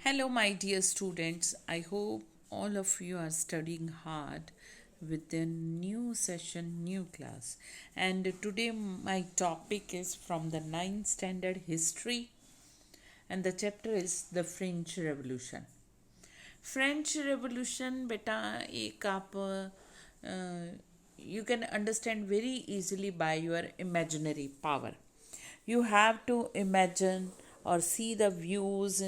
Hello, my dear students. I hope all of you are studying hard with the new session, new class. And today, my topic is from the ninth standard history, and the chapter is the French Revolution. French revolution बेटा एक आप you can understand very easily by your imaginary power. You have to imagine or see the views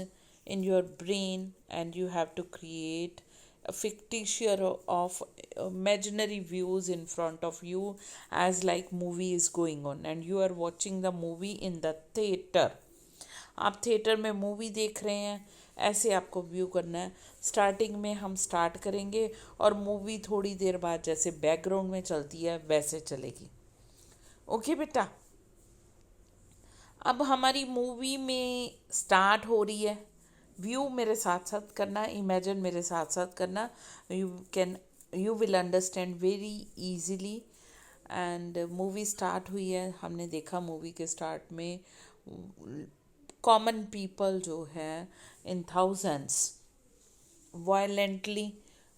in your brain, and you have to create a fictitious of imaginary views in front of you as like movie is going on and you are watching the movie in the theater. आप theatre में movie देख रहे हैं, ऐसे आपको view करना है. Starting में हम स्टार्ट करेंगे और मूवी थोड़ी देर बाद जैसे बैकग्राउंड में चलती है वैसे चलेगी. ओके बेटा, अब हमारी मूवी में स्टार्ट हो रही है. व्यू मेरे साथ साथ करना, इमेजिन मेरे साथ साथ करना. You will understand very easily. And movie start हुई है. हमने देखा मूवी के स्टार्ट में कॉमन पीपल जो है in thousands violently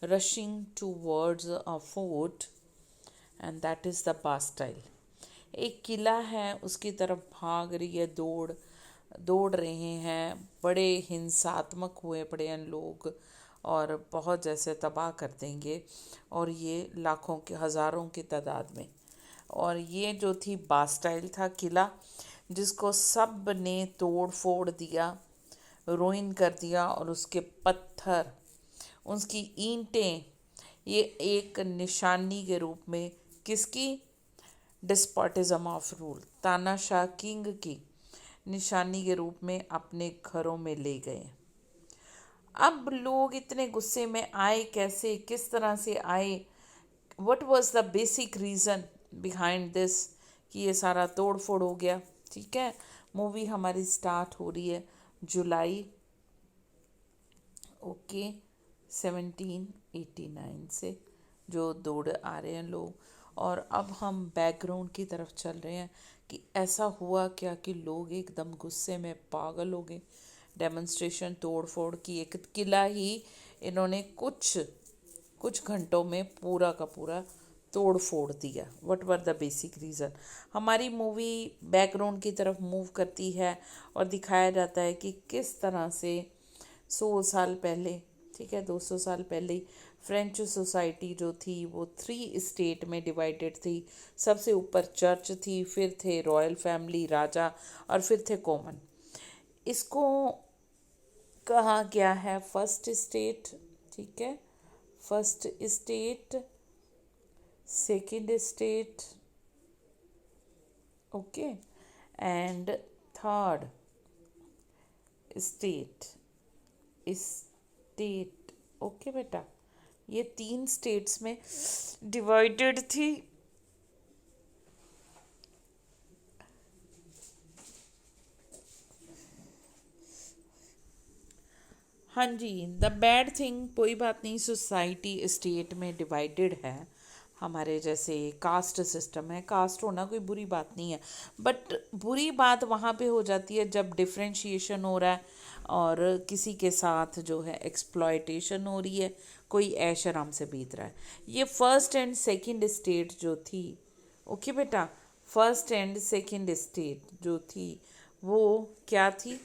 rushing towards a fort, and that is the Bastille. एक किला है, उसकी तरफ भाग रही है, दौड़ रहे हैं. बड़े हिंसात्मक हुए पड़े हैं लोग और बहुत जैसे तबाह कर देंगे, और ये लाखों के हज़ारों की तादाद में. और ये जो थी बास्टाइल था किला, जिसको सब ने तोड़ फोड़ दिया, रोइन कर दिया, और उसके पत्थर, उसकी ईंटें, ये एक निशानी के रूप में किसकी? डिस्पोटिज्म ऑफ रूल, तानाशाह किंग की निशानी के रूप में अपने घरों में ले गए. अब लोग इतने गुस्से में आए कैसे, किस तरह से आए? What was the basic reason behind this कि ये सारा तोड़ फोड़ हो गया? ठीक है, मूवी हमारी स्टार्ट हो रही है जुलाई 1789 से, जो दौड़ आ रहे हैं लोग. और अब हम बैकग्राउंड की तरफ चल रहे हैं कि ऐसा हुआ क्या कि लोग एकदम गुस्से में पागल हो गए. डेमोन्स्ट्रेशन, तोड़ फोड़ की, एक किला ही इन्होंने कुछ घंटों में पूरा का पूरा तोड़ फोड़ दिया. What were the basic reason? हमारी मूवी बैकग्राउंड की तरफ मूव करती है और दिखाया जाता है कि किस तरह से 100 साल पहले, ठीक है, 200 साल पहले फ्रेंच सोसाइटी जो थी वो 3 स्टेट में डिवाइडेड थी. सबसे ऊपर चर्च थी, फिर थे रॉयल फैमिली, राजा, और फिर थे कॉमन. इसको कहा गया है फर्स्ट स्टेट. ठीक है, first state, second state, okay, and third state. Okay बेटा, ये 3 स्टेट्स में डिवाइडेड थी. हाँ जी, द बैड थिंग, कोई बात नहीं, सोसाइटी स्टेट में डिवाइडेड है. हमारे जैसे कास्ट सिस्टम है, कास्ट होना कोई बुरी बात नहीं है, बट बुरी बात वहाँ पे हो जाती है जब डिफ्रेंशिएशन हो रहा है और किसी के साथ जो है एक्सप्लॉयटेशन हो रही है, कोई ऐश आराम से बीत रहा है. ये फर्स्ट एंड सेकंड स्टेट जो थी, ओके बेटा, फर्स्ट एंड सेकंड स्टेट जो थी वो क्या थी?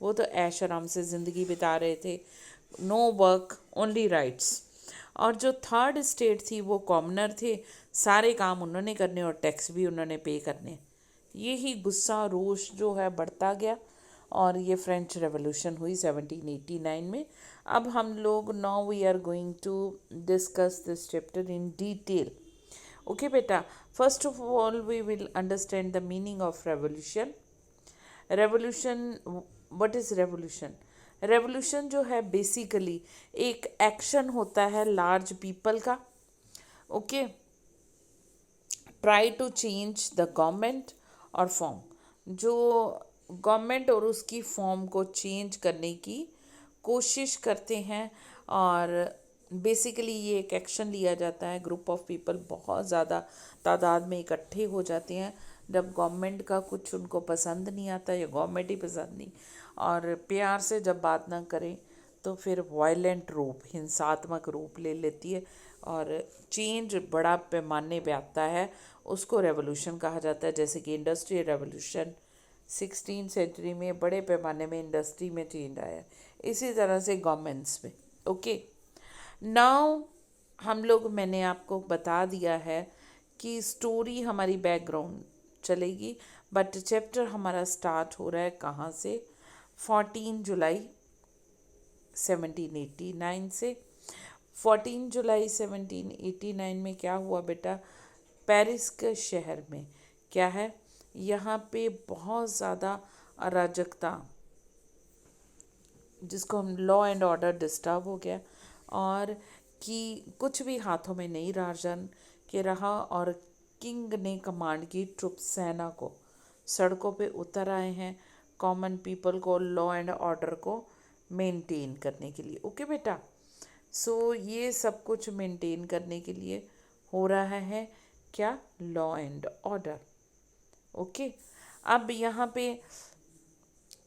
वो तो ऐश आराम से ज़िंदगी बिता रहे थे. No work, only rights. और जो थर्ड स्टेट थी वो कॉमनर थे, सारे काम उन्होंने करने और टैक्स भी उन्होंने पे करने. यही गुस्सा, रोष जो है बढ़ता गया, और ये फ्रेंच रेवोल्यूशन हुई 1789 में. अब हम लोग now we are going to discuss this chapter in detail. Okay बेटा, first of all we will understand the meaning of revolution. Revolution, what is revolution? Revolution जो है बेसिकली एक एक्शन होता है लार्ज पीपल का, okay, try to change the government और form. जो government और उसकी फॉर्म को चेंज करने की कोशिश करते हैं, और बेसिकली ये एक एक्शन लिया जाता है. ग्रुप ऑफ पीपल बहुत ज़्यादा तादाद में इकट्ठे हो जाते हैं जब गवर्नमेंट का कुछ उनको पसंद नहीं आता या गवर्नमेंट ही पसंद नहीं, और प्यार से जब बात ना करें तो फिर वायलेंट रूप, हिंसात्मक रूप ले लेती है और चेंज बड़ा पैमाने पे आता है, उसको रेवोल्यूशन कहा जाता है। जैसे कि इंडस्ट्रियल रेवोल्यूशन 16th सेंचुरी में बड़े पैमाने में इंडस्ट्री में चेंज आया, इसी तरह से गवर्नमेंट्स में। ओके, नाउ हम लोग, मैंने आपको बता दिया है कि स्टोरी हमारी बैकग्राउंड चलेगी, बट चैप्टर हमारा स्टार्ट हो रहा है कहाँ से, 14 जुलाई 1789 से। 14 जुलाई 1789 में क्या हुआ बेटा, पेरिस के शहर में क्या है, यहाँ पे बहुत ज़्यादा अराजकता, जिसको हम लॉ एंड ऑर्डर डिस्टर्ब हो गया, और कि कुछ भी हाथों में नहीं राजन के रहा, और किंग ने कमांड की ट्रुप सेना को, सड़कों पे उतर आए हैं कॉमन पीपल को लॉ एंड ऑर्डर को मेंटेन करने के लिए। ओके बेटा, सो ये सब कुछ मेंटेन करने के लिए हो रहा है क्या, लॉ एंड ऑर्डर। ओके, अब यहाँ पे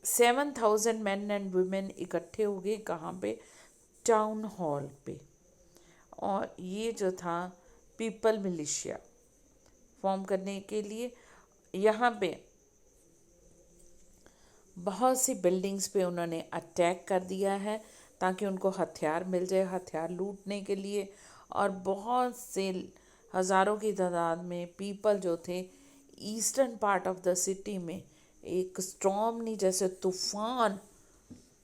7,000 मैन एंड वुमेन इकट्ठे हो गए कहाँ पे, टाउन हॉल पे, और ये जो था पीपल मिलिशिया फॉर्म करने के लिए यहाँ पे बहुत सी बिल्डिंग्स पे उन्होंने अटैक कर दिया है ताकि उनको हथियार मिल जाए, हथियार लूटने के लिए। और बहुत से हज़ारों की तादाद में पीपल जो थे eastern part of the city में, एक स्टॉर्म नहीं, जैसे तूफान,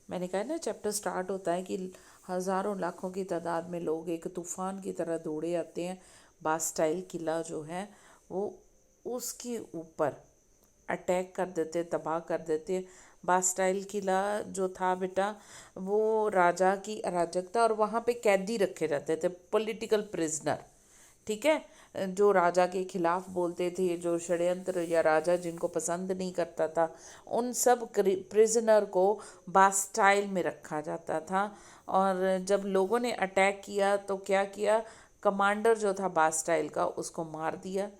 मैंने कहा ना चैप्टर स्टार्ट होता है कि हज़ारों लाखों की तादाद में लोग एक तूफान की तरह दौड़े आते हैं, बास्टाइल किला जो है वो उसके ऊपर अटैक कर देते, तबाह कर देते। बास्टाइल किला जो था बेटा, वो राजा की अराजकता, और वहाँ पे कैदी रखे जाते थे, पॉलिटिकल प्रिजनर, ठीक है, जो राजा के खिलाफ बोलते थे, जो षड्यंत्र, या राजा जिनको पसंद नहीं करता था, उन सब प्रिजनर को बास्टाइल में रखा जाता था। और जब लोगों ने अटैक किया तो क्या किया, कमांडर जो था बास्टाइल का उसको मार दिया,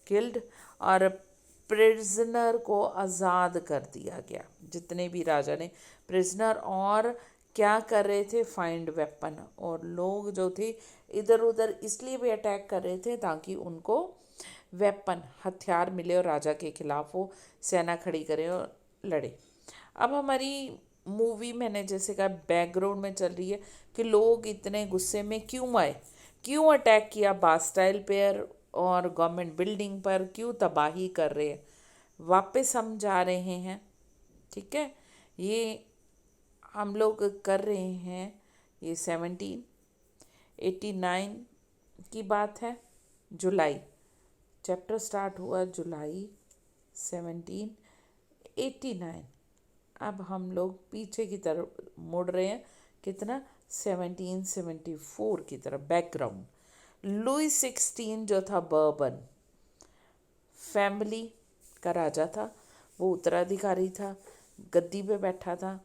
किल्ड, और प्रिजनर को आज़ाद कर दिया गया, जितने भी राजा ने प्रिजनर, और क्या कर रहे थे, फाइंड वेपन, और लोग जो थे इधर उधर इसलिए भी अटैक कर रहे थे ताकि उनको वेपन, हथियार मिले और राजा के खिलाफ वो सेना खड़ी करें और लड़े। अब हमारी मूवी, मैंने जैसे कहा, बैकग्राउंड में चल रही है कि लोग इतने गुस्से में क्यों आए, क्यों अटैक किया बास्टाइल पर और गवर्नमेंट बिल्डिंग पर, क्यों तबाही कर रहे हैं, वापस हम जा रहे हैं, ठीक है। ये हम लोग कर रहे हैं, ये 1789 की बात है, जुलाई, चैप्टर स्टार्ट हुआ जुलाई 1789। अब हम लोग पीछे की तरफ मुड़ रहे हैं, कितना, 1774 की तरफ। बैकग्राउंड, लुई 16 जो था बर्बन फैमिली का राजा था, वो उत्तराधिकारी था, गद्दी पे बैठा था,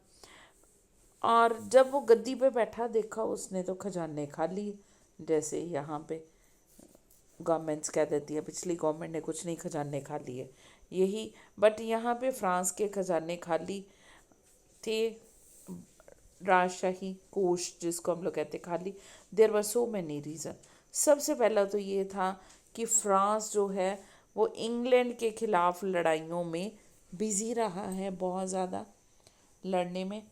और जब वो गद्दी पे बैठा देखा उसने तो खजाने खा लिए, जैसे यहाँ पे गवर्नमेंट्स कह देती है पिछली गवर्नमेंट ने कुछ नहीं खजाने खा लिए, यही, बट यहाँ पे फ्रांस के खजाने खाली थे, राजशाही कोष जिसको हम लोग कहते खाली। There were so many reason. सबसे पहला तो ये था कि फ्रांस जो है वो इंग्लैंड के खिलाफ लड़ाइयों में बिजी रहा है, बहुत ज़्यादा लड़ने में,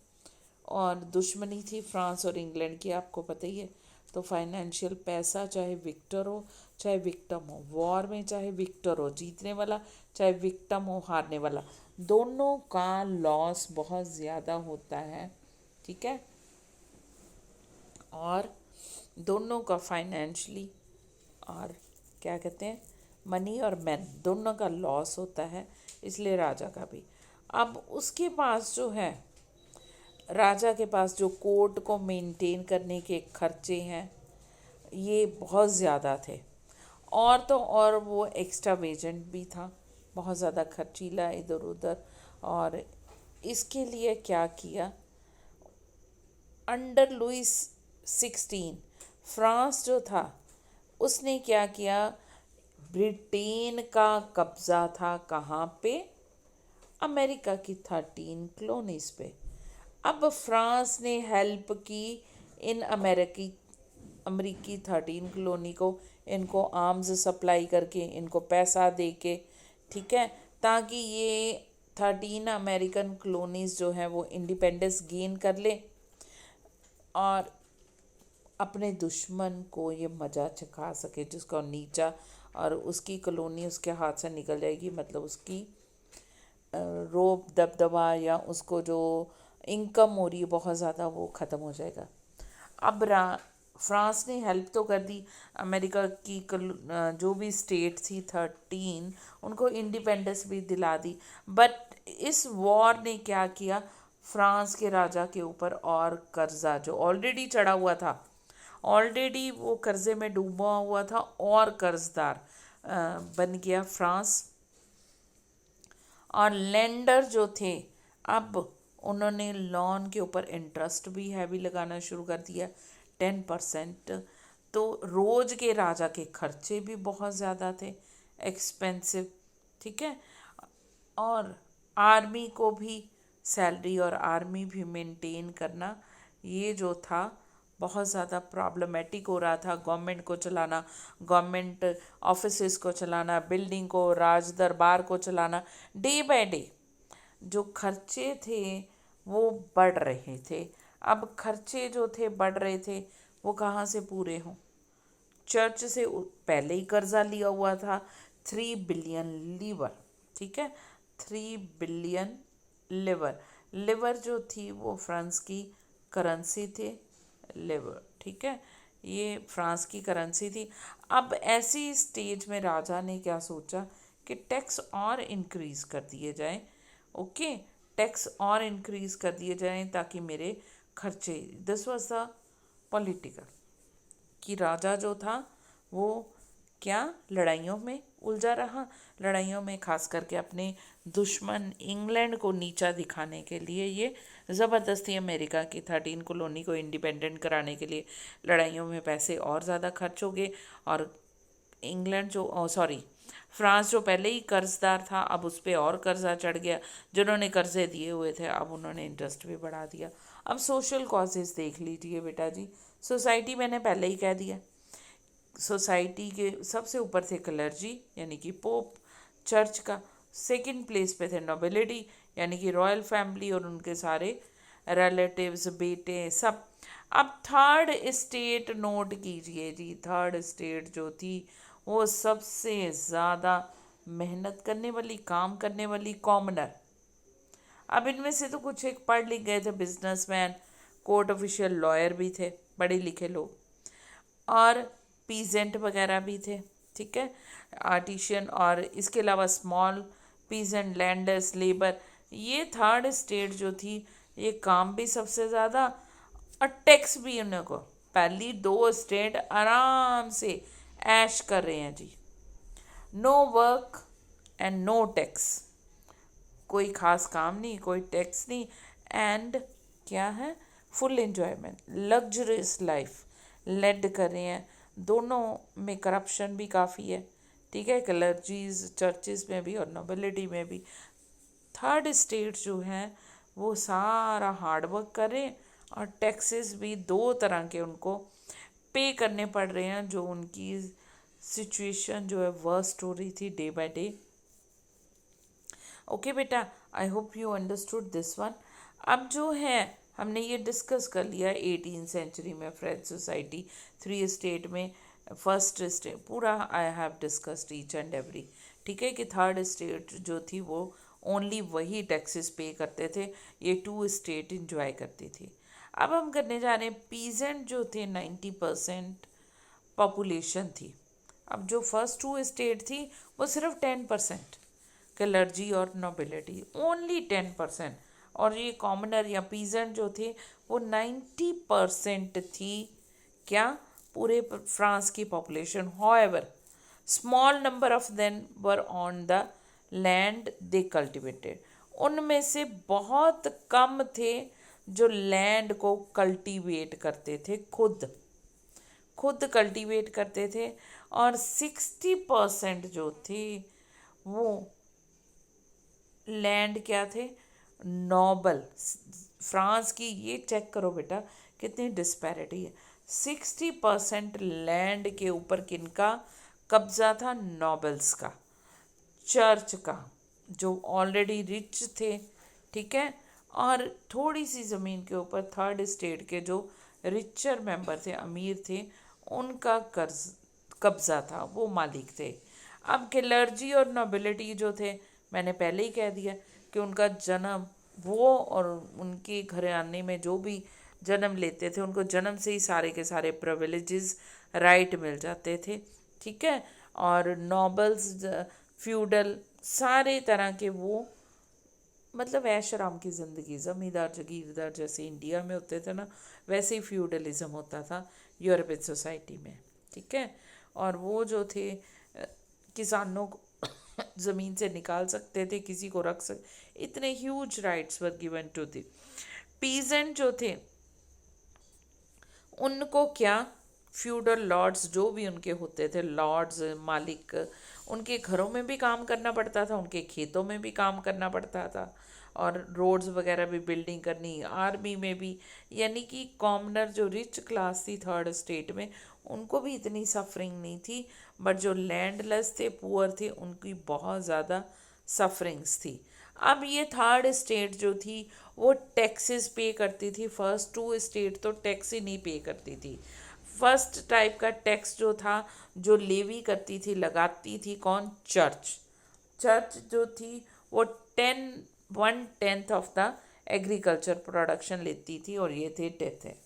और दुश्मनी थी फ्रांस और इंग्लैंड की, आपको पता ही है। तो फाइनेंशियल पैसा, चाहे विक्टर हो चाहे विक्टम हो, वॉर में चाहे विक्टर हो जीतने वाला, चाहे विक्टम हो हारने वाला, दोनों का लॉस बहुत ज़्यादा होता है, ठीक है, और दोनों का फाइनेंशली और क्या कहते हैं, मनी और मैन, दोनों का लॉस होता है, इसलिए राजा का भी। अब उसके पास जो है, राजा के पास जो कोर्ट को मेंटेन करने के खर्चे हैं ये बहुत ज़्यादा थे, और तो और वो एक्स्ट्रा वेजेंट भी था, बहुत ज़्यादा खर्चीला इधर उधर। और इसके लिए क्या किया, अंडर लुइस 16 फ्रांस जो था उसने क्या किया, ब्रिटेन का कब्ज़ा था कहाँ पे, अमेरिका की 13 कॉलोनीज पे। अब फ्रांस ने हेल्प की इन अमेरिकी 13 कॉलोनी को, इनको आर्म्स सप्लाई करके, इनको पैसा दे के, ठीक है, ताकि ये 13 अमेरिकन कॉलोनीज जो हैं वो इंडिपेंडेंस गेन कर ले और अपने दुश्मन को ये मज़ा चखा सके, जिसका नीचा और उसकी कॉलोनी उसके हाथ से निकल जाएगी, मतलब उसकी रोब दबदबा या उसको जो इनकम हो रही है बहुत ज़्यादा, वो ख़त्म हो जाएगा। अब फ्रांस ने हेल्प तो कर दी, अमेरिका की जो भी स्टेट थी 13 उनको इंडिपेंडेंस भी दिला दी, बट इस वॉर ने क्या किया, फ्रांस के राजा के ऊपर और कर्जा जो ऑलरेडी चढ़ा हुआ था, ऑलरेडी वो कर्जे में डूबा हुआ था और कर्जदार बन गया फ्रांस। और लेंडर जो थे, अब उन्होंने लोन के ऊपर इंटरेस्ट भी हैवी लगाना शुरू कर दिया 10%। तो रोज़ के राजा के खर्चे भी बहुत ज़्यादा थे, एक्सपेंसिव, ठीक है। और आर्मी को भी सैलरी और आर्मी भी मेंटेन करना, ये जो था बहुत ज़्यादा प्रॉब्लमेटिक हो रहा था। गवर्नमेंट को चलाना, गवर्नमेंट ऑफिसेस को चलाना, बिल्डिंग को, राज दरबार को चलाना, डे बाय डे जो खर्चे थे वो बढ़ रहे थे। अब खर्चे जो थे बढ़ रहे थे, वो कहाँ से पूरे हों? चर्च से पहले ही कर्जा लिया हुआ था 3 बिलियन लीवर, ठीक है, 3 बिलियन लीवर। लीवर जो थी वो फ्रांस की करेंसी थे, लीवर, ठीक है, ये फ्रांस की करेंसी थी। अब ऐसी स्टेज में राजा ने क्या सोचा कि टैक्स और इंक्रीज़ कर दिए जाएं, ओके, टैक्स और इंक्रीज कर दिए जाएं ताकि मेरे खर्चे, दिस वाज द पॉलिटिकल, कि राजा जो था वो क्या लड़ाइयों में उलझा रहा, लड़ाइयों में खास करके अपने दुश्मन इंग्लैंड को नीचा दिखाने के लिए ये ज़बरदस्ती अमेरिका की 13 कॉलोनी को इंडिपेंडेंट कराने के लिए लड़ाइयों में पैसे और ज़्यादा खर्च हो गए। और इंग्लैंड जो सॉरी फ्रांस जो पहले ही कर्जदार था, अब उस पर और कर्जा चढ़ गया, जिन्होंने कर्जे दिए हुए थे अब उन्होंने इंटरेस्ट भी बढ़ा दिया। अब सोशल कॉजेज़ देख लीजिए बेटा जी। सोसाइटी मैंने पहले ही कह दिया, सोसाइटी के सबसे ऊपर थे क्लर्जी यानी कि पोप, चर्च का सेकंड प्लेस पे थे नोबिलिटी यानी कि रॉयल फैमिली और उनके सारे रिलेटिव्स, बेटे, सब। अब थर्ड स्टेट नोट कीजिए जी, थर्ड स्टेट जो थी वो सबसे ज़्यादा मेहनत करने वाली, काम करने वाली, कॉमनर। अब इनमें से तो कुछ एक पढ़ लिख गए थे, बिजनेसमैन, कोर्ट ऑफिशियल, लॉयर भी थे, पढ़े लिखे लोग, और पीजेंट वगैरह भी थे, ठीक है, आर्टिशियन, और इसके अलावा स्मॉल पीजेंट, लैंडर्स, लेबर। ये थर्ड स्टेट जो थी ये काम भी सबसे ज़्यादा और टैक्स भी उन्हें को, पहली दो स्टेट आराम से ऐश कर रहे हैं जी, no work and no tax, कोई खास काम नहीं, कोई टैक्स नहीं, एंड क्या है, full enjoyment, luxurious life led कर रहे हैं। दोनों में करप्शन भी काफ़ी है, ठीक है, क्लर्जीज चर्चिज़ में भी और नोबिलिटी में भी। थर्ड स्टेट जो हैं वो सारा हार्ड वर्क करें और टैक्सेस भी दो तरह के उनको पे करने पड़ रहे हैं, जो उनकी सिचुएशन जो है वर्स्ट हो रही थी डे बाय डे। ओके बेटा, I hope you understood this one. अब जो है हमने ये डिस्कस कर लिया 18 सेंचुरी में फ्रेंच सोसाइटी 3 स्टेट में, फर्स्ट स्टेट पूरा I have discussed each and every, ठीक है, कि थर्ड स्टेट जो थी वो ओनली वही टैक्सेस पे करते थे, ये 2 स्टेट इंजॉय करती थी। अब हम करने जा रहे हैं पीजेंट जो थे 90% पॉपुलेशन थी। अब जो फर्स्ट 2 स्टेट थी वो सिर्फ 10%, क्लर्जी और नोबिलिटी ओनली 10%, और ये कॉमनर या पीजेंट जो थे वो 90% थी, क्या, पूरे फ्रांस की population. However small number of them were on the land they cultivated, उनमें से बहुत कम थे जो लैंड को कल्टीवेट करते थे, खुद कल्टीवेट करते थे, और 60% जो थे वो लैंड क्या थे, नोबल, फ्रांस की ये चेक करो बेटा कितनी डिस्पैरिटी है। 60% लैंड के ऊपर किनका कब्जा था? नोबल्स का, चर्च का, जो ऑलरेडी रिच थे, ठीक है। और थोड़ी सी ज़मीन के ऊपर थर्ड स्टेट के जो रिचर मेंबर थे, अमीर थे, उनका कर्ज कब्जा था, वो मालिक थे। अब क्लर्जी और नोबिलिटी जो थे, मैंने पहले ही कह दिया कि उनका जन्म, वो और उनके घराने में जो भी जन्म लेते थे उनको जन्म से ही सारे के सारे प्रिविलेजेस, राइट मिल जाते थे, ठीक है। और नॉबल्स, फ्यूडल, सारे तरह के वो मतलब ऐश आराम की ज़िंदगी, ज़मींदार जागीरदार जैसे इंडिया में होते थे ना, वैसे ही फ्यूडलिज्म होता था यूरोपियन सोसाइटी में, ठीक है। और वो जो थे किसानों को ज़मीन से निकाल सकते थे, किसी को रख सकते, इतने huge rights were given to the peasant जो थे। उनको क्या, फ्यूडल लॉर्ड्स जो भी उनके होते थे, लॉर्ड्स मालिक, उनके घरों में भी काम करना पड़ता था, उनके खेतों में भी काम करना पड़ता था, और रोड्स वगैरह भी बिल्डिंग करनी, आर्मी में भी। यानी कि कॉमनर जो रिच क्लास थी थर्ड स्टेट में, उनको भी इतनी सफरिंग नहीं थी, बट जो लैंडलेस थे, पुअर थे, उनकी बहुत ज़्यादा सफरिंग्स थी। अब ये थर्ड स्टेट जो थी वो टैक्सेस पे करती थी, फर्स्ट टू स्टेट तो टैक्स ही नहीं पे करती थी। फर्स्ट टाइप का टैक्स जो था, जो लेवी करती थी, लगाती थी कौन? चर्च। चर्च जो थी वो 1/10 ऑफ द एग्रीकल्चर प्रोडक्शन लेती थी, और ये थे टेथ है,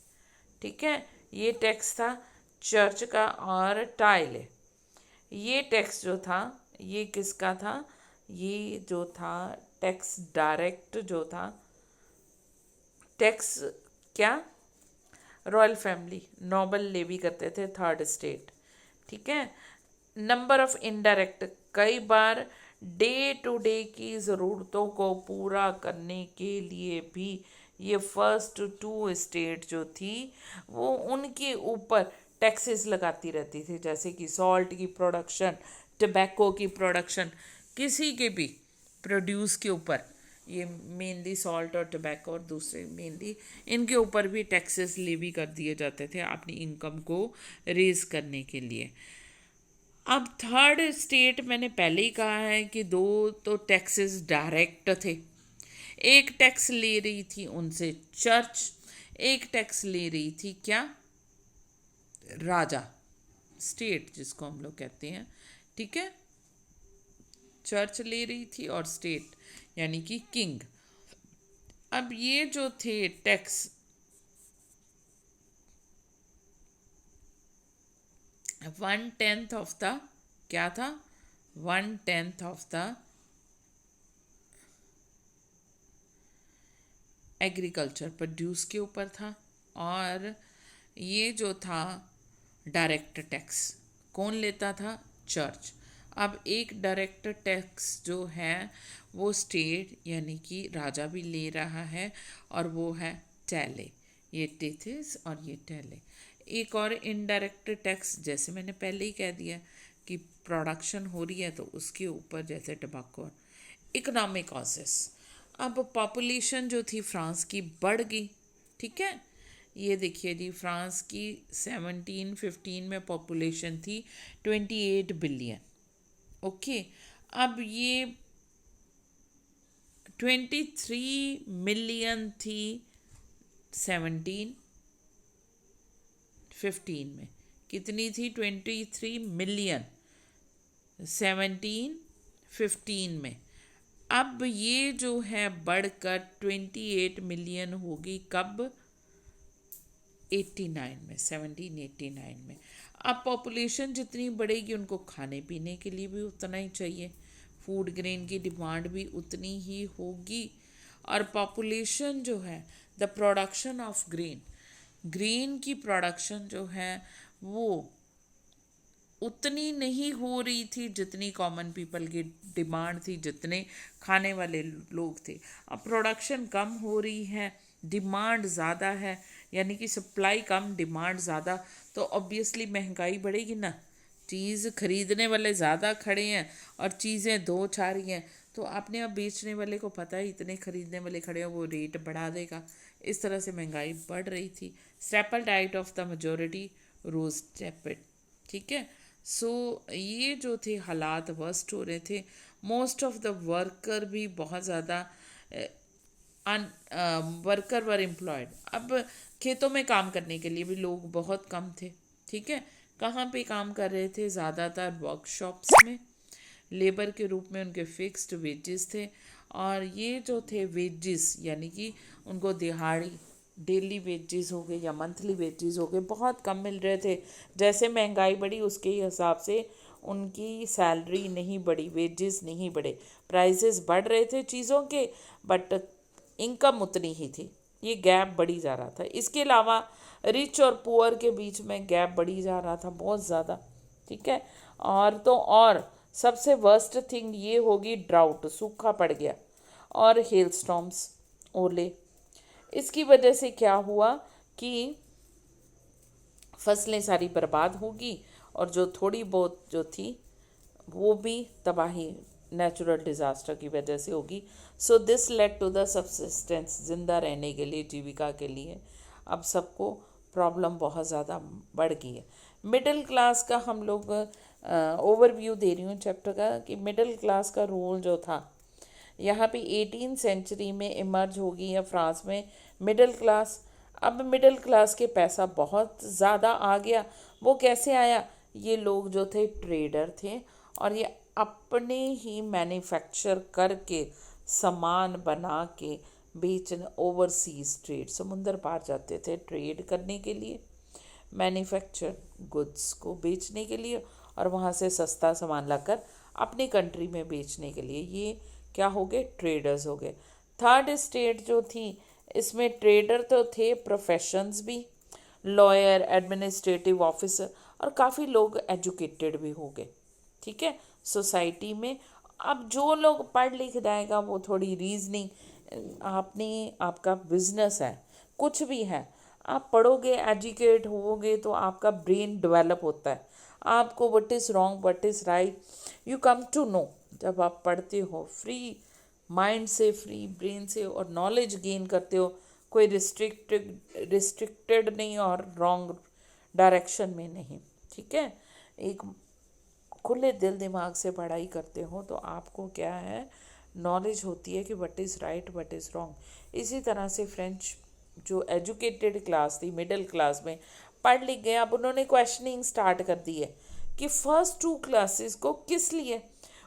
ठीक है। ये टैक्स था चर्च का। और टाइल, ये टैक्स जो था ये किसका था? ये जो था टैक्स डायरेक्ट जो था, टैक्स क्या, रॉयल फैमिली, नोबल लेवी करते थे, थर्ड स्टेट, ठीक है। नंबर ऑफ इनडायरेक्ट, कई बार डे टू डे की ज़रूरतों को पूरा करने के लिए भी ये फर्स्ट टू स्टेट जो थी वो उनके ऊपर टैक्सेस लगाती रहती थी, जैसे कि सॉल्ट की प्रोडक्शन, टबैको की प्रोडक्शन, किसी के भी प्रोड्यूस के ऊपर, ये मेनली सॉल्ट और टबैको और दूसरे मेनली, इनके ऊपर भी टैक्सेस लेवी कर दिए जाते थे अपनी इनकम को रेज करने के लिए। अब थर्ड स्टेट मैंने पहले ही कहा है कि दो तो टैक्सेस डायरेक्ट थे। एक टैक्स ले रही थी उनसे चर्च, एक टैक्स ले रही थी क्या? राजा, स्टेट जिसको हम लोग कहते हैं, ठीक है। चर्च ले रही थी और स्टेट यानी कि किंग। अब ये जो थे टैक्स, 1/10 ऑफ द क्या था? 1/10 ऑफ द एग्रीकल्चर प्रोड्यूस के ऊपर था। और ये जो था डायरेक्ट टैक्स कौन लेता था? चर्च। अब एक डायरेक्ट टैक्स जो है वो स्टेट यानी कि राजा भी ले रहा है, और वो है टैले, ये टेथिस और ये टैले। एक और इनडायरेक्ट टैक्स, जैसे मैंने पहले ही कह दिया कि प्रोडक्शन हो रही है तो उसके ऊपर, जैसे टबाको। इकोनॉमिक कॉजेस, अब पॉपुलेशन जो थी फ्रांस की बढ़ गई, ठीक है। ये देखिए जी, फ्रांस की 1715 में पॉपुलेशन थी 28 बिलियन, ओके। अब ये 23 मिलियन थी 1715 में। कितनी थी? 23 मिलियन 1715 में। अब ये जो है बढ़कर 28 मिलियन होगी कब? 89 में, 1789 में। अब पॉपुलेशन जितनी बढ़ेगी उनको खाने पीने के लिए भी उतना ही चाहिए, फूड ग्रेन की डिमांड भी उतनी ही होगी। और पॉपुलेशन जो है, the production of grain, grain की प्रोडक्शन जो है वो उतनी नहीं हो रही थी जितनी कॉमन पीपल की डिमांड थी, जितने खाने वाले लोग थे। अब प्रोडक्शन कम हो रही है, डिमांड ज़्यादा है, यानी कि सप्लाई कम डिमांड ज़्यादा, तो ऑब्वियसली महंगाई बढ़ेगी ना। चीज़ खरीदने वाले ज़्यादा खड़े हैं और चीज़ें दो चार ही हैं, तो अपने आप बेचने वाले को पता है इतने खरीदने वाले खड़े हो, वो रेट बढ़ा देगा। इस तरह से महंगाई बढ़ रही थी। Staple diet of the majority rose steeply. ठीक है। सो ये जो थे हालात वर्स्ट हो रहे थे। मोस्ट ऑफ द वर्कर भी बहुत ज़्यादा वर्कर वर एम्प्लॉयड। अब खेतों में काम करने के लिए भी लोग बहुत कम थे। ठीक है। कहाँ पे काम कर रहे थे? ज़्यादातर वर्कशॉप्स में लेबर के रूप में उनके फिक्स्ड वेजेस थे। और ये जो थे वेजेस यानी कि उनको दिहाड़ी डेली वेजेस हो गए या मंथली वेजेस हो गए, बहुत कम मिल रहे थे। जैसे महंगाई बढ़ी उसके हिसाब से उनकी सैलरी नहीं बढ़ी, वेजेस नहीं बढ़े। प्राइसेस बढ़ रहे थे चीज़ों के, बट इनकम उतनी ही थी। ये गैप बढ़ी जा रहा था। इसके अलावा रिच और पुअर के बीच में गैप बढ़ी जा रहा था बहुत ज़्यादा। ठीक है। और सबसे वर्स्ट थिंग ये होगी ड्राउट, सूखा पड़ गया, और हेल स्टॉर्म्स, ओले। इसकी वजह से क्या हुआ कि फसलें सारी बर्बाद होगी, और जो थोड़ी बहुत जो थी वो भी तबाही नेचुरल डिज़ास्टर की वजह से होगी। So this led to the subsistence, जिंदा रहने के लिए, जीविका के लिए अब सबको प्रॉब्लम बहुत ज़्यादा बढ़ गई है। मिडिल क्लास का हम लोग ओवरव्यू दे रही हूँ चैप्टर का, कि मिडिल क्लास का रोल जो था यहाँ पे 18 सेंचुरी में इमर्ज होगी या फ्रांस में मिडिल क्लास। अब मिडिल क्लास के पैसा बहुत ज़्यादा आ गया। वो कैसे आया? ये लोग जो थे ट्रेडर थे, और ये अपने ही मैन्युफैक्चर करके सामान बना के बेचने, ओवरसीज ट्रेड, समुंदर पार जाते थे ट्रेड करने के लिए, मैन्युफैक्चर गुड्स को बेचने के लिए, और वहाँ से सस्ता सामान लाकर अपनी कंट्री में बेचने के लिए। ये क्या हो गए? ट्रेडर्स हो गए। थर्ड स्टेट जो थी, इसमें ट्रेडर तो थे, प्रोफेशंस भी, लॉयर, एडमिनिस्ट्रेटिव ऑफिसर, और काफ़ी लोग एजुकेटेड भी हो गए। ठीक है। सोसाइटी में अब जो लोग पढ़ लिख जाएगा वो थोड़ी रीजनिंग, आपने आपका बिजनेस है, कुछ भी है, आप पढ़ोगे, एजुकेट होवोगे तो आपका ब्रेन डेवलप होता है। आपको what is wrong, what is right, you come to know जब आप पढ़ते हो, फ्री माइंड से, फ्री ब्रेन से, और नॉलेज गेन करते हो, कोई रिस्ट्रिक्टेड नहीं और रॉन्ग डायरेक्शन में नहीं। ठीक है। एक खुले दिल दिमाग से पढ़ाई करते हो तो आपको क्या है, नॉलेज होती है कि what is right, what is wrong. इसी तरह से फ्रेंच जो एजुकेटेड क्लास थी, मिडिल क्लास में पढ़ लिख गए, अब उन्होंने क्वेश्चनिंग स्टार्ट कर दी है कि फर्स्ट टू क्लासेस को किस लिए,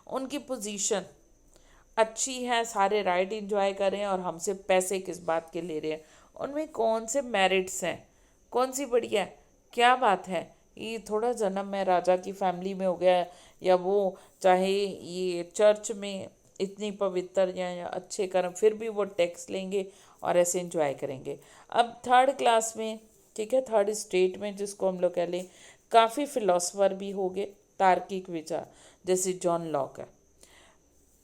उनकी पोजीशन अच्छी है, सारे राइट इंजॉय कर रहे हैं, और हमसे पैसे किस बात के ले रहे हैं, उनमें कौन से मेरिट्स हैं, कौन सी बढ़िया है, क्या बात है, ये थोड़ा जन्म में राजा की फैमिली में हो गया, या वो चाहे ये चर्च में इतनी पवित्र या अच्छे कर्म, फिर भी वो टैक्स लेंगे और ऐसे इंजॉय करेंगे। अब थर्ड क्लास में, ठीक है, थर्ड स्टेट में जिसको हम लोग कह लें, काफ़ी फिलोसफर भी हो गए, तार्किक विचार, जैसे जॉन लॉक है।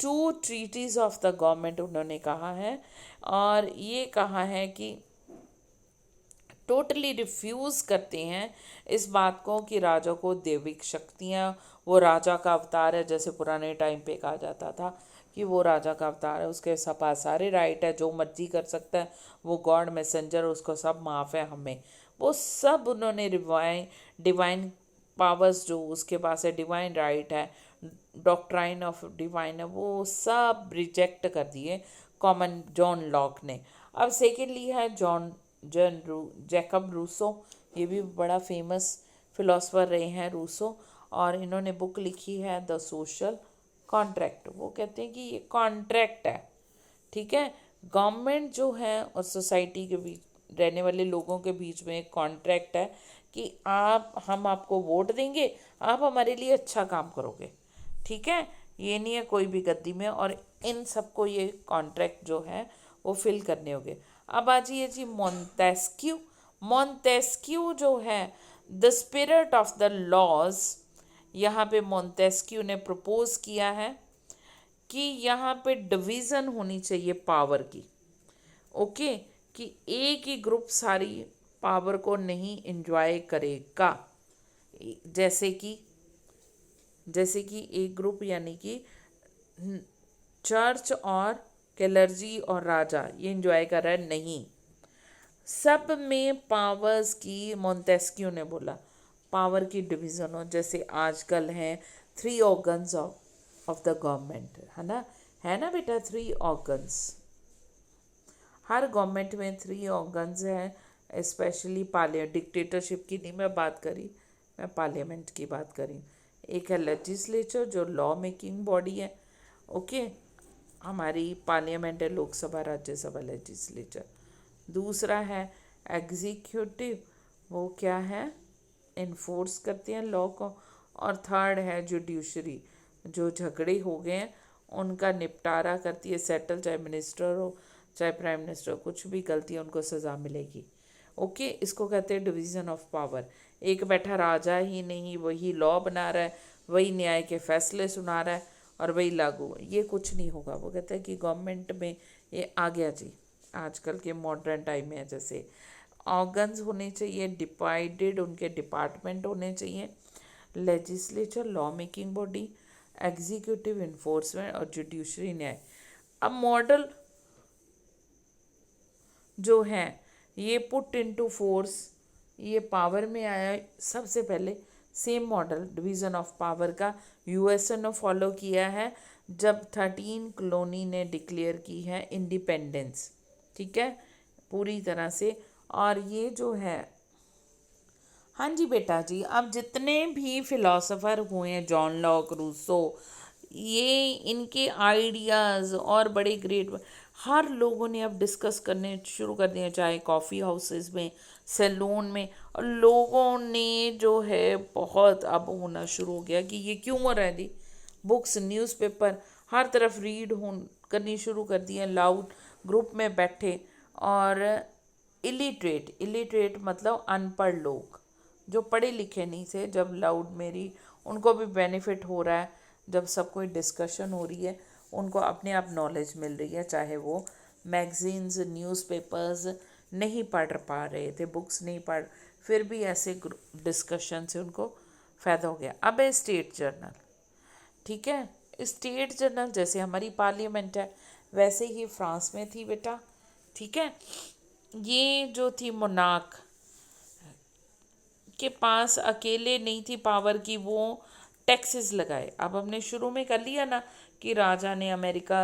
2 ट्रीटीज ऑफ द गवर्नमेंट उन्होंने कहा है, और ये कहा है कि टोटली रिफ्यूज़ करते हैं इस बात को कि राजा को दैविक शक्तियाँ, वो राजा का अवतार है, जैसे पुराने टाइम पे कहा जाता था कि वो राजा का अवतार है, उसके पास सारे राइट है, जो मर्जी कर सकता है, वो गॉड मैसेंजर, उसको सब माफ़ है हमें। वो सब उन्होंने डिवाइन पावर्स जो उसके पास है, डिवाइन राइट है, डॉक्ट्राइन ऑफ डिवाइन है, वो सब रिजेक्ट कर दिए कॉमन जॉन लॉक ने। अब सेकेंडली है जैकब रूसो। ये भी बड़ा फेमस फिलोसफर रहे हैं रूसो, और इन्होंने बुक लिखी है द सोशल कॉन्ट्रैक्ट। वो कहते हैं कि ये कॉन्ट्रैक्ट है, ठीक है, गवर्नमेंट जो है और सोसाइटी के बीच रहने वाले लोगों के बीच में एक कॉन्ट्रैक्ट है कि हम आपको वोट देंगे, आप हमारे लिए अच्छा काम करोगे। ठीक है। ये नहीं है कोई भी गद्दी में, और इन सबको ये कॉन्ट्रैक्ट जो है वो फिल करने होंगे। अब आ जाइए जी मॉन्टेस्क्यू। मॉन्टेस्क्यू जो है the spirit of the laws, यहाँ पे मॉन्टेस्क्यू ने प्रपोज किया है कि यहाँ पे डिवीज़न होनी चाहिए पावर की। ओके, कि एक ही ग्रुप सारी पावर को नहीं एंजॉय करेगा। जैसे कि एक ग्रुप यानी कि चर्च और क्लर्जी और राजा ये इंजॉय कर रहा है, नहीं। सब में पावर्स की, मोंटेस्क्यू ने बोला, पावर की डिवीज़न हो, जैसे आजकल हैं 3 ऑर्गन्स ऑफ द गवर्नमेंट, है ना बेटा, 3 ऑर्गन्स। हर गवर्नमेंट में 3 ऑर्गन्स हैं, स्पेशली डिक्टेटरशिप की नहीं मैं बात करी, मैं पार्लियामेंट की बात करी। एक है लेजिस्लेचर जो लॉ मेकिंग बॉडी है, ओके, हमारी पार्लियामेंट है, लोकसभा, राज्यसभा, लेजिस्लेचर। दूसरा है एग्जीक्यूटिव, वो क्या है, इन्फोर्स करते हैं लॉ को। और थर्ड है जुडिशरी, जो झगड़े हो गए हैं उनका निपटारा करती है, सेटल, चाहे मिनिस्टर हो चाहे प्राइम मिनिस्टर हो, कुछ भी गलती है उनको सज़ा मिलेगी, ओके। इसको कहते हैं डिवीज़न ऑफ पावर। एक बैठा राजा ही नहीं, वही लॉ बना रहा है, वही न्याय के फैसले सुना रहा है और वही लागू, ये कुछ नहीं होगा। वो कहते हैं कि गवर्नमेंट में ये आ गया जी, आजकल के मॉडर्न टाइम में जैसे ऑर्गन्स होने चाहिए डिवाइडेड, उनके डिपार्टमेंट होने चाहिए, legislature law making body, executive enforcement और जुडिशरी न्याय। अब मॉडल जो है ये पुट इनटू फोर्स, ये पावर में आया सबसे पहले। Same model division of power का यूएसए ने फॉलो किया है जब 13 कॉलोनी ने डिक्लेयर की है इंडिपेंडेंस, ठीक है, पूरी तरह से। और ये जो है, हाँ जी बेटा जी, अब जितने भी फिलोसोफर हुए हैं, जॉन लॉक, रूसो, ये इनके आइडियाज़ और बड़े ग्रेट, हर लोगों ने अब डिस्कस करने शुरू कर दिए, चाहे कॉफ़ी हाउसेस में, सैलून में, और लोगों ने जो है बहुत अब होना शुरू हो गया कि ये क्यों हो रहा है जी। बुक्स, न्यूज़पेपर, हर तरफ रीड हो करनी शुरू कर दी है, लाउड ग्रुप में बैठे। और इलिटरेट मतलब अनपढ़ लोग, जो पढ़े लिखे नहीं थे, जब लाउड मेरी, उनको भी बेनिफिट हो रहा है, जब सब कोई डिस्कशन हो रही है उनको अपने आप नॉलेज मिल रही है, चाहे वो मैगजीन्स, न्यूज़पेपर्स नहीं पढ़ पा रहे थे, बुक्स नहीं पढ़, फिर भी ऐसे डिस्कशन से उनको फ़ायदा हो गया। अब है स्टेट जर्नल, ठीक है, स्टेट जर्नल जैसे हमारी पार्लियामेंट है वैसे ही फ्रांस में थी बेटा, ठीक है। ये जो थी मोनार्क के पास अकेले नहीं थी पावर की, वो टैक्सेस लगाए। अब हमने शुरू में कर लिया ना कि राजा ने अमेरिका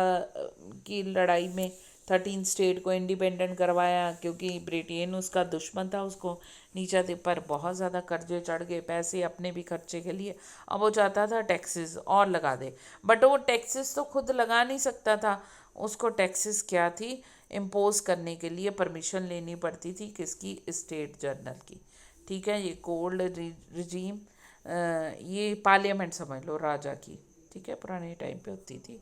की लड़ाई में 13 स्टेट को इंडिपेंडेंट करवाया, क्योंकि ब्रिटेन उसका दुश्मन था, उसको नीचा थे, पर बहुत ज़्यादा कर्जे चढ़ गए, पैसे अपने भी खर्चे के लिए। अब वो चाहता था टैक्सेस और लगा दे, बट वो टैक्सेस तो खुद लगा नहीं सकता था, उसको टैक्सेस क्या थी, इम्पोज करने के लिए परमिशन लेनी पड़ती थी, किसकी, स्टेट जर्नल की, ठीक है। ये कोल्ड रिजीम, ये पार्लियामेंट समझ लो राजा की, ठीक है, पुराने टाइम पे होती थी।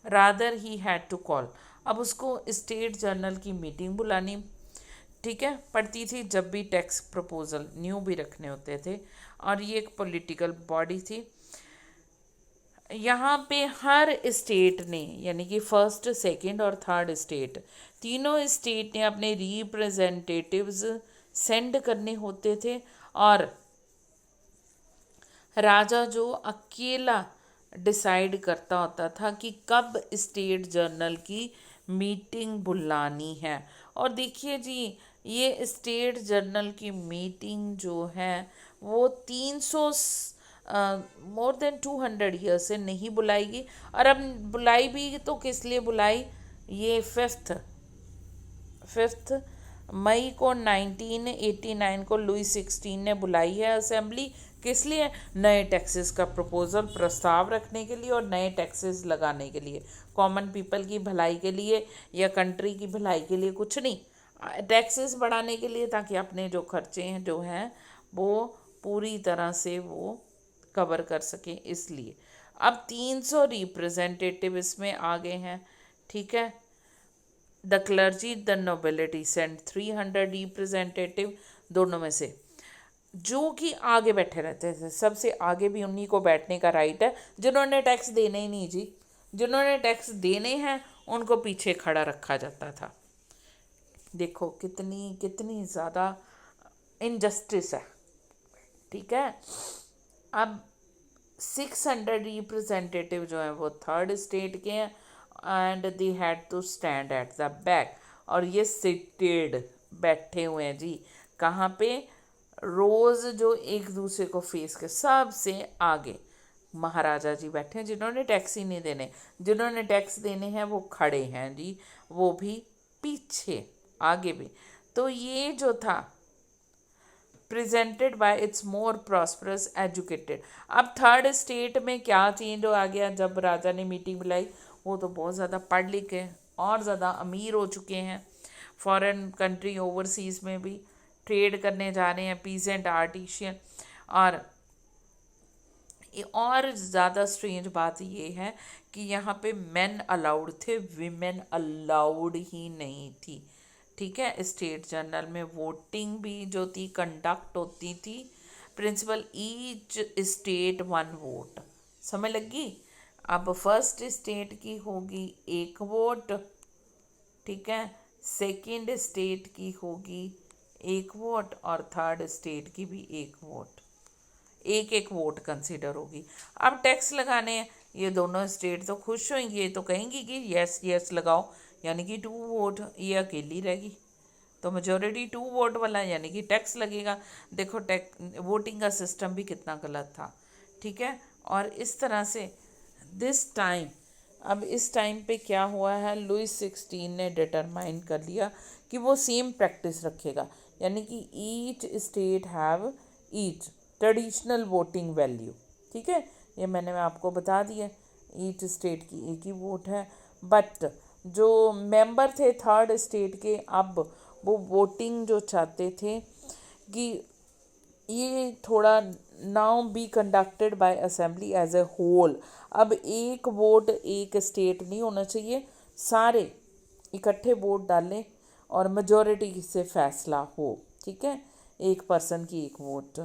Rather he had to call, अब उसको स्टेट जर्नल की मीटिंग बुलानी, ठीक है, पड़ती थी जब भी टैक्स प्रपोजल न्यू भी रखने होते थे। और ये एक पॉलिटिकल बॉडी थी। यहाँ पे हर स्टेट ने, यानी कि फर्स्ट, सेकंड और थर्ड स्टेट, तीनों स्टेट ने अपने रिप्रेजेंटेटिव्स सेंड करने होते थे। और राजा जो अकेला डिसाइड करता होता था कि कब स्टेट जर्नल की मीटिंग बुलानी है। और देखिए जी, ये स्टेट जर्नल की मीटिंग जो है वो 300 मोर देन 200 ईयर से नहीं बुलाएगी। और अब बुलाई भी तो किस लिए बुलाई, ये फिफ्थ मई को 1989 को लुई 16 ने बुलाई है असेंबली, किस लिए, नए टैक्सेस का प्रपोजल, प्रस्ताव रखने के लिए और नए टैक्सेस लगाने के लिए, कॉमन पीपल की भलाई के लिए या कंट्री की भलाई के लिए, कुछ नहीं, टैक्सेस बढ़ाने के लिए, ताकि अपने जो खर्चे हैं जो हैं वो पूरी तरह से वो कवर कर सकें। इसलिए अब 300 रिप्रेजेंटेटिव इसमें आ गए हैं, ठीक है। The clergy, the nobility send 300 representative, दोनों में से जो कि आगे बैठे रहते थे, सबसे आगे भी उन्हीं को बैठने का राइट है, जिन्होंने टैक्स देने ही नहीं जी, जिन्होंने टैक्स देने हैं उनको पीछे खड़ा रखा जाता था। देखो कितनी कितनी ज़्यादा इनजस्टिस है, ठीक है। अब 600 रिप्रेजेंटेटिव जो हैं वो थर्ड स्टेट के हैं and they had to stand at the back. और ये सिटेड, बैठे हुए हैं जी, कहाँ पे? रोज जो एक दूसरे को फेस के सबसे आगे महाराजा जी बैठे हैं, जिन्होंने टैक्स ही नहीं देने, जिन्होंने टैक्स देने हैं वो खड़े हैं जी, वो भी पीछे, आगे भी। तो ये जो था presented by it's more prosperous educated. अब थर्ड स्टेट में क्या चेंज आ गया जब राजा ने मीटिंग बुलाई? वो तो बहुत ज़्यादा पढ़ लिख के और ज़्यादा अमीर हो चुके हैं, फॉरेन कंट्री ओवरसीज़ में भी ट्रेड करने जा रहे हैं, पीजेंट आर्टिशियन। और ज़्यादा स्ट्रेंज बात ये है कि यहाँ पे मेन अलाउड थे, विमेन अलाउड ही नहीं थी। ठीक है, स्टेट जनरल में वोटिंग भी जो थी कंडक्ट होती थी, principle each state one vote. समझ लगी? अब फर्स्ट स्टेट की होगी एक वोट, ठीक है, सेकंड स्टेट की होगी एक वोट, और थर्ड स्टेट की भी एक वोट, एक एक वोट कंसिडर होगी। अब टैक्स लगाने हैं, ये दोनों स्टेट तो खुश होंगी, ये तो कहेंगी कि यस यस लगाओ, यानी कि 2 वोट, ये अकेली रहेगी तो मेजोरिटी 2 वोट वाला, यानी कि टैक्स लगेगा। देखो टैक्स वोटिंग का सिस्टम भी कितना गलत था। ठीक है, और इस तरह से दिस टाइम, अब इस टाइम पे क्या हुआ है, लुइस 16 ने डिटरमाइन कर लिया कि वो सेम प्रैक्टिस रखेगा, यानी कि each state have each traditional voting value. ठीक है, ये मैंने आपको बता दिया, ईच स्टेट की एक ही वोट है। बट जो मेंबर थे थर्ड स्टेट के, अब वो वोटिंग जो चाहते थे कि ये थोड़ा now be conducted by assembly as a whole. अब एक वोट एक स्टेट नहीं होना चाहिए, सारे इकट्ठे वोट डालें और मेजॉरिटी से फैसला हो। ठीक है, एक पर्सन की एक वोट।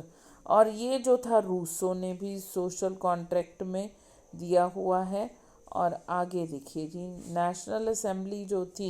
और ये जो था रूसो ने भी सोशल कॉन्ट्रैक्ट में दिया हुआ है। और आगे देखिए जी, नेशनल असेंबली जो थी